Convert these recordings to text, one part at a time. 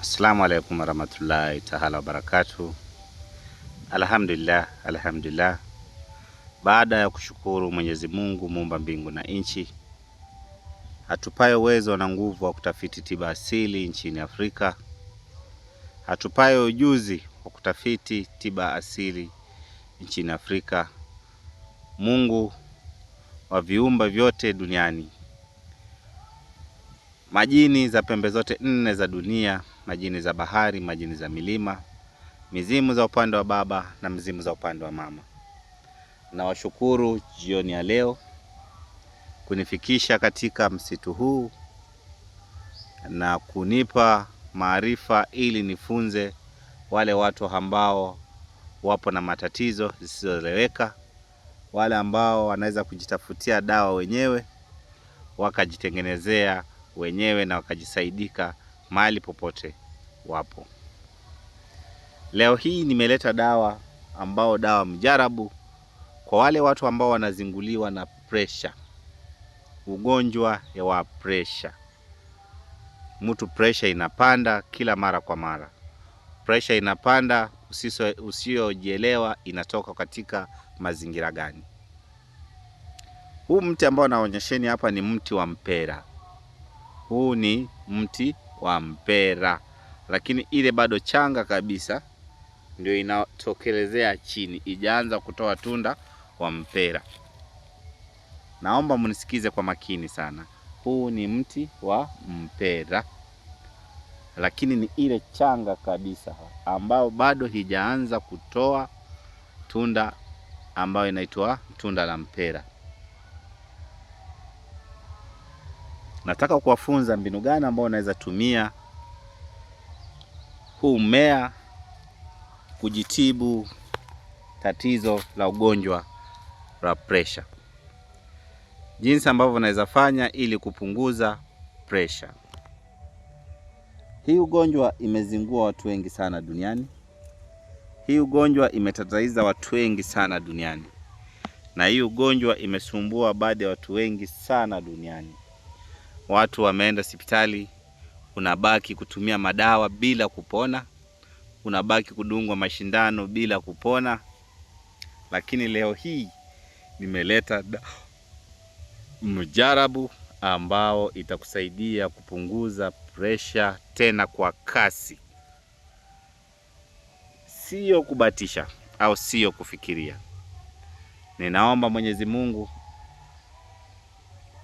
Assalamu alaikum warahmatullahi taala wabarakatuh. Alhamdulillah. Baada ya kushukuru Mwenyezi Mungu muumba mbingu na nchi, hatupaye uwezo na nguvu wa kutafiti tiba asili nchini Afrika, hatupaye ujuzi wa kutafiti tiba asili nchini Afrika, Mungu wa viumba vyote duniani, majini za pembe zote nne za dunia, majini za bahari, majini za milima, mizimu za upande wa baba na mizimu za upande wa mama. Na washukuru jioni ya leo kunifikisha katika msitu huu na kunipa maarifa ili nifunze wale watu ambao wapo na matatizo zisizoeleweka, wale ambao wanaweza kujitafutia dawa wenyewe, wakajitengenezea wenyewe na wakajisaidika mahali popote wapo. Leo hii nimeleta dawa mjarabu kwa wale watu ambao wanazinguliwa na pressure, ugonjwa wa pressure. Mtu pressure inapanda kila mara kwa mara. Pressure inapanda usiojielewa inatoka katika mazingira gani. Huu mti ambao naonyesheni hapa ni mti wa mpera. Huu ni mti wa mpera, lakini ile bado changa kabisa ndio inatokelezea chini, ijaanza kutoa tunda wa mpera. Naomba mnisikize kwa makini sana. Huu ni mti wa mpera, lakini ni ile changa kabisa ambao bado hijaanza kutoa tunda ambayo inaitwa tunda la mpera. Nataka kuwafunza mbinu gani ambao unaweza tumia huu mmea kujitibu tatizo la ugonjwa la pressure. Jinsi ambavyo unaweza fanya ili kupunguza pressure. Hii ugonjwa imezingua watu wengi sana duniani. Hii ugonjwa imetataiza watu wengi sana duniani. Na hii ugonjwa imesumbua baadhi ya watu wengi sana duniani. Watu wameenda hospitali, unabaki kutumia madawa bila kupona, unabaki kudungwa mashindano bila kupona. Lakini leo hii nimeleta mjarabu ambao itakusaidia kupunguza pressure tena kwa kasi. Sio kubatisha au sio kufikiria. Ninaomba Mwenyezi Mungu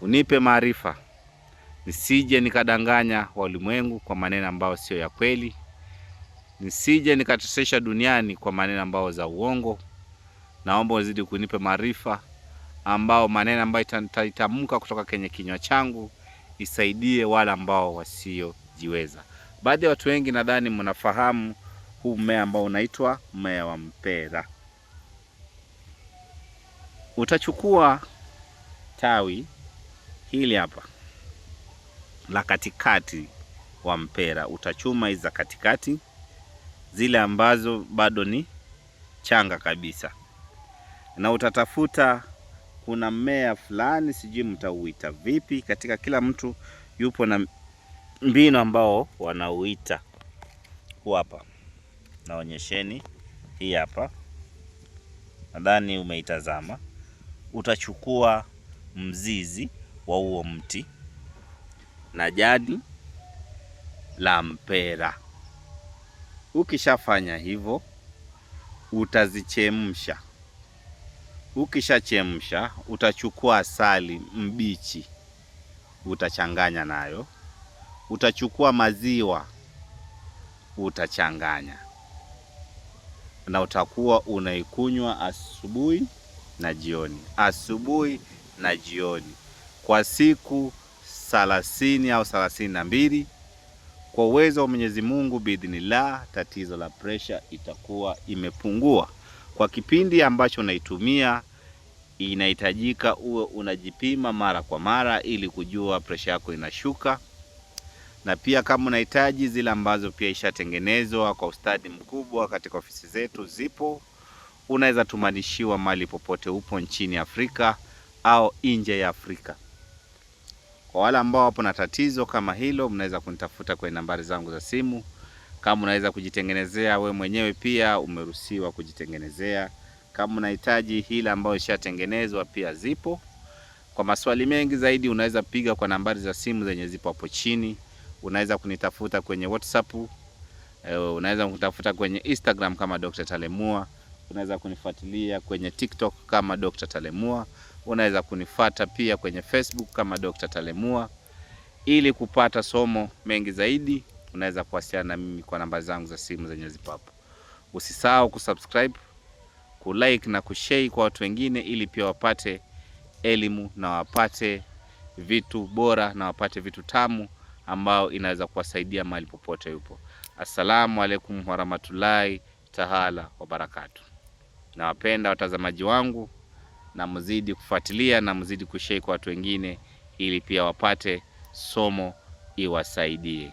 unipe maarifa, nisije nikadanganya walimwengu kwa maneno ambayo sio ya kweli, nisije nikatesesha duniani kwa maneno ambayo za uongo. Naomba uzidi kunipa maarifa ambao maneno ambayo itaitamka kutoka kwenye kinywa changu isaidie wale ambao wasiojiweza. Baadhi ya watu wengi nadhani mnafahamu huu mmea ambao unaitwa mmea wa mpera. Utachukua tawi hili hapa la katikati wa mpera, utachuma hizi za katikati, zile ambazo bado ni changa kabisa, na utatafuta, kuna mmea fulani sijui mtauita vipi, katika kila mtu yupo na mbinu ambao wanauita. Huu hapa naonyesheni, hii hapa nadhani umeitazama. Utachukua mzizi wa huo mti na jani la mpera. Ukishafanya hivyo utazichemsha. Ukishachemsha utachukua asali mbichi, utachanganya nayo. Utachukua maziwa, utachanganya, na utakuwa unaikunywa asubuhi na jioni, asubuhi na jioni kwa siku 30 au 32. Kwa uwezo wa Mwenyezi Mungu biidhnillah, tatizo la pressure itakuwa imepungua. Kwa kipindi ambacho unaitumia, inahitajika uwe unajipima mara kwa mara ili kujua pressure yako inashuka. Na pia kama unahitaji zile ambazo pia ishatengenezwa kwa ustadi mkubwa katika ofisi zetu zipo, unaweza tumanishiwa mali popote upo nchini Afrika au nje ya Afrika. Kwa wale ambao wapo na tatizo kama hilo, mnaweza kunitafuta kwenye nambari zangu za simu Kama unaweza kujitengenezea we mwenyewe, pia umeruhusiwa kujitengenezea. Kama unahitaji hila ambayo ishatengenezwa, pia zipo. Kwa maswali mengi zaidi unaweza piga kwa nambari za simu zenye zipo hapo chini. Unaweza kunitafuta kwenye WhatsApp, unaweza kunitafuta kwenye Instagram kama Dr. Talemua, unaweza kunifuatilia kwenye TikTok kama Dr. Talemua, unaweza kunifuata pia kwenye Facebook kama Dr. Talemua. Ili kupata somo mengi zaidi, unaweza kuwasiliana na mimi kwa namba zangu za simu zenye zipo hapo. Usisahau kusubscribe, kulike na kushare kwa watu wengine, ili pia wapate elimu na wapate vitu bora na wapate vitu tamu ambao inaweza kuwasaidia mahali popote yupo. Assalamu alaikum warahmatullahi taala wabarakatuh. Nawapenda watazamaji wangu, na mzidi kufuatilia na mzidi kushare kwa watu wengine, ili pia wapate somo iwasaidie.